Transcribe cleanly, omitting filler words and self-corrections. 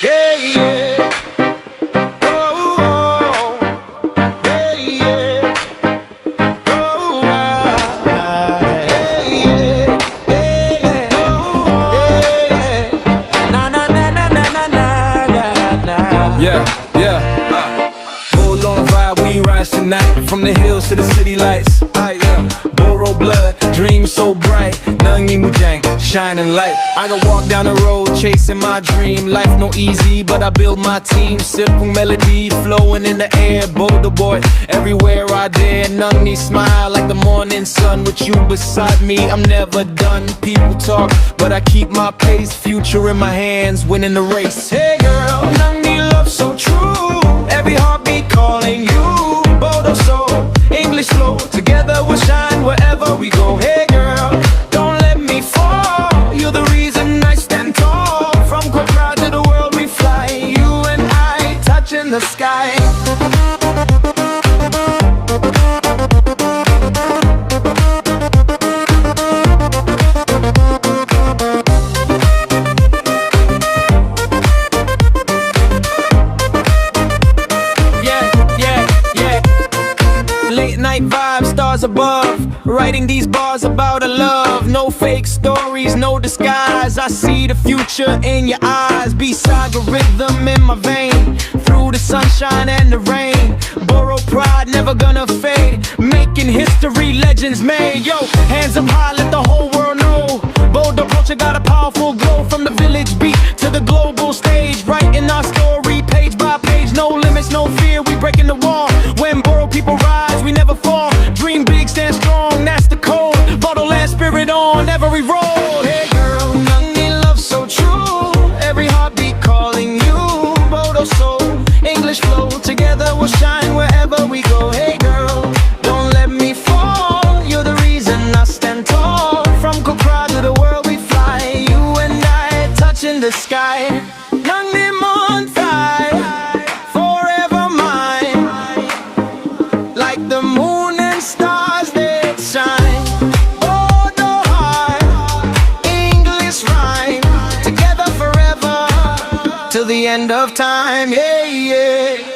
Yeah, yeah. Oh, oh. Yeah, yeah. Oh, yeah, yeah. Yeah, oh, yeah. Na na na na na na na na. Bodoland Vibes, we rise tonight. From the hills to the city lights. Bodo blood, dreams so bright. Nangi mujang, shining light. I can walk down the road chasing my dream. Life no easy, but I build my team. Simple melody flowing in the air. Bodo boy, everywhere I dare. Nangi smile like the morning sun. With you beside me, I'm never done. People talk, but I keep my pace. Future in my hands, winning the race. Hey girl, Nangi love so true. Every heartbeat calling you. Bodo soul, English flow. Together we'll shine wherever we go. Hey girl, don't let me fall. You're the reason I stand tall. From Accra to the world we fly. You and I touching the sky. Late night vibes, stars above. Writing these bars about a love. No fake stories, no disguise. I see the future in your eyes. Beside the rhythm in my vein. Through the sunshine and the rain. Borrow pride, never gonna fade. Making history, legends made. Yo, hands up high, let the whole world know. Bodo culture got a powerful glow. From the village beat to the global stage. Writing our story, page by page. No limits, no fear, we breaking the wall. When Boro people rise, we never fall. Dream big, stand strong, that's the code. Bodoland spirit on every road. Hey girl, Nangi love so true. Every heartbeat calling you. Bodo soul, English flow. Together we'll shine wherever we go. Hey girl, don't let me fall. You're the reason I stand tall. From Accra to the world we fly. You and I touching the sky. Nangi mon thai, forever mine. Like the moon and stars that shine. Bodo heart, English rhyme. Together forever, till the end of time. Yeah, yeah.